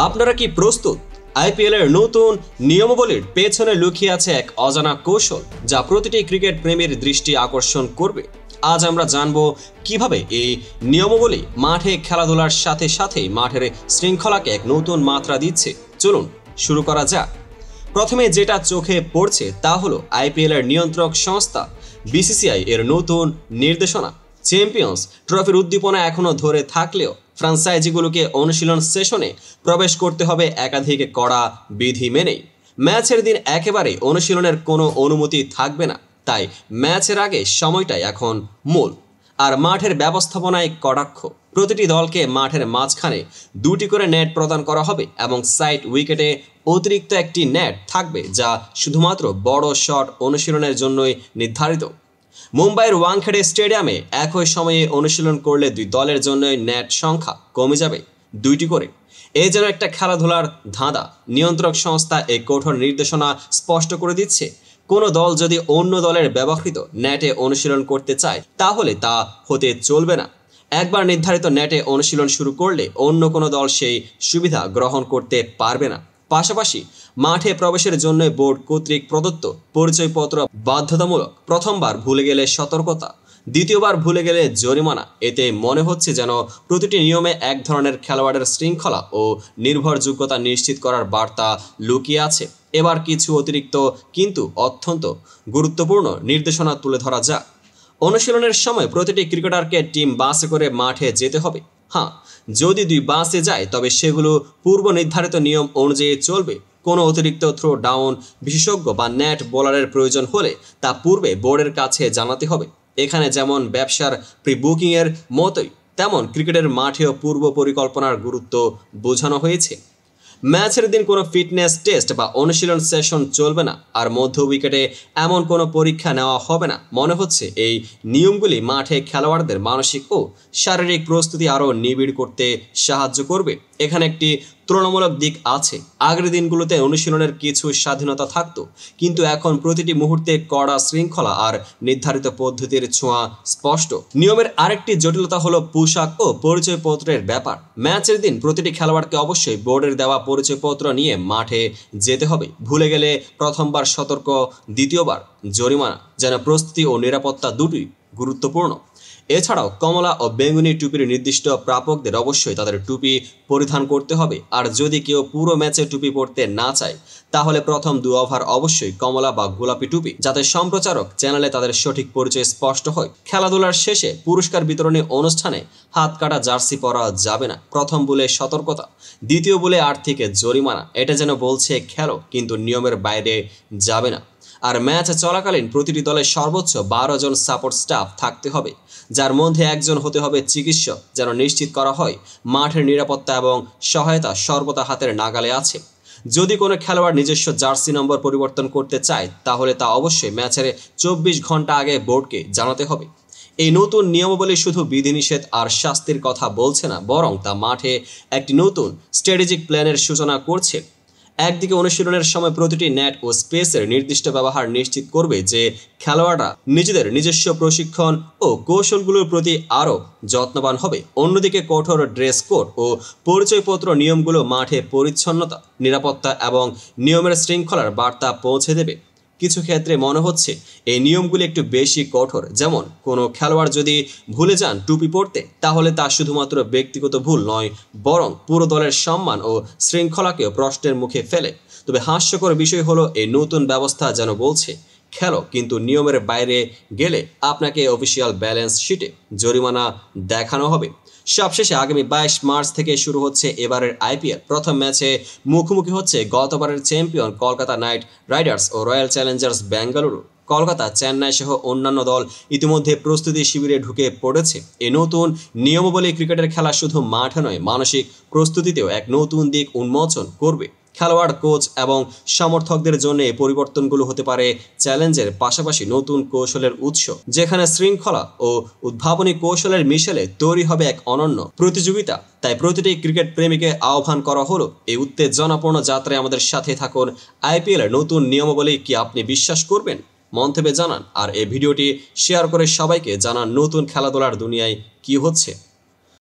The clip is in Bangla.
আপনারা কি প্রস্তুত? আইপিএল এর নতুন নিয়মাবলীর পেছনে লুকিয়ে আছে এক অজানা কৌশল যা প্রতিটি ক্রিকেট প্রেমীর দৃষ্টি আকর্ষণ করবে। আজ আমরা জানব কিভাবে এই নিয়মাবলী মাঠে খেলাধুলার সাথে সাথেই মাঠের শৃঙ্খলাকে এক নতুন মাত্রা দিচ্ছে। চলুন শুরু করা যাক। প্রথমে যেটা চোখে পড়ছে তা হলো আইপিএল এর নিয়ন্ত্রক সংস্থা বিসিসিআই এর নতুন নির্দেশনা। চ্যাম্পিয়ন্স ট্রফির উদ্দীপনা এখনো ধরে থাকলেও ফ্র্যাঞ্চাইজিগুলোকে অনুশীলন সেশনে প্রবেশ করতে হবে একাধিক কড়া বিধি মেনেই। ম্যাচের দিন একেবারে অনুশীলনের কোনো অনুমতি থাকবে না, তাই ম্যাচের আগে সময়টাই এখন মূল। আর মাঠের ব্যবস্থাপনায় কটাক্ষ। প্রতিটি দলকে মাঠের মাঝখানে 2টি করে নেট প্রদান করা হবে এবং সাইড উইকেটে অতিরিক্ত একটি নেট থাকবে যা শুধুমাত্র বড় শট অনুশীলনের জন্যই নির্ধারিত। মুম্বাইয়ের ওয়াংখেড়ে স্টেডিয়ামে একই সময়ে অনুশীলন করলে 2 দলের জন্যই নেট সংখ্যা কমে যাবে 2টি করে। এই যেন একটা খেলাধুলার ধাঁধা। নিয়ন্ত্রক সংস্থা এই কঠোর নির্দেশনা স্পষ্ট করে দিচ্ছে, কোনো দল যদি অন্য দলের ব্যবহৃত নেটে অনুশীলন করতে চায় তাহলে তা হতে চলবে না। একবার নির্ধারিত নেটে অনুশীলন শুরু করলে অন্য কোনো দল সেই সুবিধা গ্রহণ করতে পারবে না। পাশাপাশি মাঠে প্রবেশের জন্য বোর্ড কর্তৃক প্রদত্ত পরিচয়পত্র বাধ্যতামূলক। প্রথমবার ভুলে গেলে সতর্কতা, দ্বিতীয়বার ভুলে গেলে জরিমানা। এতে মনে হচ্ছে যেন প্রতিটি নিয়মে এক ধরনের খেলোয়াড়ের শৃঙ্খলা ও নির্ভরযোগ্যতা নিশ্চিত করার বার্তা লুকিয়ে আছে। এবার কিছু অতিরিক্ত কিন্তু অত্যন্ত গুরুত্বপূর্ণ নির্দেশনা তুলে ধরা যাক। অনুশীলনের সময় প্রতিটি ক্রিকেটারকে টিম বাসে করে মাঠে যেতে হবে। হ্যাঁ, যদি 2 বাসে যায় তবে সেগুলো পূর্ব নির্ধারিত নিয়ম অনুযায়ী চলবে। কোনো অতিরিক্ত থ্রো ডাউন বিশেষজ্ঞ বা নেট বোলারের প্রয়োজন হলে তা পূর্বে বোর্ডের কাছে জানাতে হবে। এখানে যেমন ব্যবসার প্রি বুকিংয়ের মতোই তেমন ক্রিকেটের মাঠেও পূর্ব পরিকল্পনার গুরুত্ব বোঝানো হয়েছে। ম্যাচের দিন কোনো ফিটনেস টেস্ট বা অনুশীলন সেশন চলবে না, আর মধ্য উইকেটে এমন কোনো পরীক্ষা নেওয়া হবে না। মনে হচ্ছে এই নিয়মগুলি মাঠে খেলোয়াড়দের মানসিক ও শারীরিক প্রস্তুতি আরও নিবিড় করতে সাহায্য করবে। এখানে একটি তুলনামূলক দিক আছে। আগের দিনগুলোতে অনুশীলনের কিছু স্বাধীনতা থাকতো, কিন্তু এখন প্রতিটি মুহূর্তে কড়া শৃঙ্খলা আর নির্ধারিত পদ্ধতির ছোঁয়া স্পষ্ট। নিয়মের আরেকটি জটিলতা হলো পোশাক ও পরিচয়পত্রের ব্যাপার। ম্যাচের দিন প্রতিটি খেলোয়াড়কে অবশ্যই বোর্ডের দেওয়া পরিচয়পত্র নিয়ে মাঠে যেতে হবে। ভুলে গেলে প্রথমবার সতর্ক, দ্বিতীয়বার জরিমানা। যেন প্রস্তুতি ও নিরাপত্তা দুটোই গুরুত্বপূর্ণ। এছাড়াও কমলা ও বেগুনি টুপির নির্দিষ্ট প্রাপকদের অবশ্যই তাদের টুপি পরিধান করতে হবে। আর যদি কেউ পুরো ম্যাচে টুপি পরতে না চায় তাহলে প্রথম 2 ওভার অবশ্যই কমলা বা গোলাপি টুপি, যাতে সম্প্রচারক চ্যানেলে তাদের সঠিক পরিচয় স্পষ্ট হয়। খেলাধুলার শেষে পুরস্কার বিতরণী অনুষ্ঠানে হাত কাটা জার্সি পরা যাবে না। প্রথম বলে সতর্কতা, দ্বিতীয় বলে আর্থিক জরিমানা। এটা যেন বলছে খেলো, কিন্তু নিয়মের বাইরে যাবে না। আর ম্যাচ চলাকালীন প্রতিটি দলে সর্বোচ্চ 12 জন সাপোর্ট স্টাফ থাকতে হবে, যার মধ্যে একজন হতে হবে চিকিৎসক, যেন নিশ্চিত করা হয় মাঠের নিরাপত্তা এবং সহায়তা সর্বদা হাতের নাগালে আছে। যদি কোনো খেলোয়াড় নিজস্ব জার্সি নম্বর পরিবর্তন করতে চায় তাহলে তা অবশ্যই ম্যাচের 24 ঘন্টা আগে বোর্ডকে জানাতে হবে। এই নতুন নিয়মাবলী শুধু বিধিনিষেধ আর শাস্তির কথা বলছে না, বরং তা মাঠে একটি নতুন স্ট্র্যাটেজিক প্ল্যানের সূচনা করছে। একদিকে অনুশীলনের সময় প্রতিটি নেট ও স্পেসের নির্দিষ্ট ব্যবহার নিশ্চিত করবে যে খেলোয়াড়রা নিজেদের নিজস্ব প্রশিক্ষণ ও কৌশলগুলোর প্রতি আরও যত্নবান হবে। অন্যদিকে কঠোর ড্রেস কোড ও পরিচয়পত্র নিয়মগুলো মাঠে পরিচ্ছন্নতা, নিরাপত্তা এবং নিয়মের শৃঙ্খলার বার্তা পৌঁছে দেবে। কিছু ক্ষেত্রে মনে হচ্ছে এই নিয়মগুলি একটু বেশি কঠোর। যেমন কোনো খেলোয়াড় যদি ভুলে যান টুপি পরতে তাহলে তা শুধুমাত্র ব্যক্তিগত ভুল নয়, বরং পুরো দলের সম্মান ও শৃঙ্খলাকেও প্রশ্নের মুখে ফেলে। তবে হাস্যকর বিষয় হলো এই নতুন ব্যবস্থা যেন বলছে খেলো, কিন্তু নিয়মের বাইরে গেলে আপনাকে অফিসিয়াল ব্যালেন্স শিটে জরিমানা দেখানো হবে। সবশেষে আগামী 22 মার্চ থেকে শুরু হচ্ছে এবারের আইপিএল। প্রথম ম্যাচে মুখোমুখি হচ্ছে গতবারের চ্যাম্পিয়ন কলকাতা নাইট রাইডার্স ও রয়্যাল চ্যালেঞ্জার্স বেঙ্গালুরু। কলকাতা, চেন্নাই সহ অন্যান্য দল ইতিমধ্যে প্রস্তুতি শিবিরে ঢুকে পড়েছে। এই নতুন নিয়মাবলী ক্রিকেটের খেলা শুধু মাঠে নয়, মানসিক প্রস্তুতিতেও এক নতুন দিক উন্মোচন করবে। খেলোয়াড়, কোচ এবং সমর্থকদের জন্য এই পরিবর্তনগুলো হতে পারে চ্যালেঞ্জের পাশাপাশি নতুন কৌশলের উৎস, যেখানে শৃঙ্খলা ও উদ্ভাবনী কৌশলের মিশেলে তৈরি হবে এক অনন্য প্রতিযোগিতা। তাই প্রতিটি ক্রিকেট প্রেমীকে আহ্বান করা হলো এই উত্তেজনাপূর্ণ যাত্রায় আমাদের সাথে থাকুন। আইপিএলের নতুন নিয়মাবলী কি আপনি বিশ্বাস করবেন? মন্তব্যে জানান, আর এই ভিডিওটি শেয়ার করে সবাইকে জানান নতুন খেলাধুলার দুনিয়ায় কি হচ্ছে।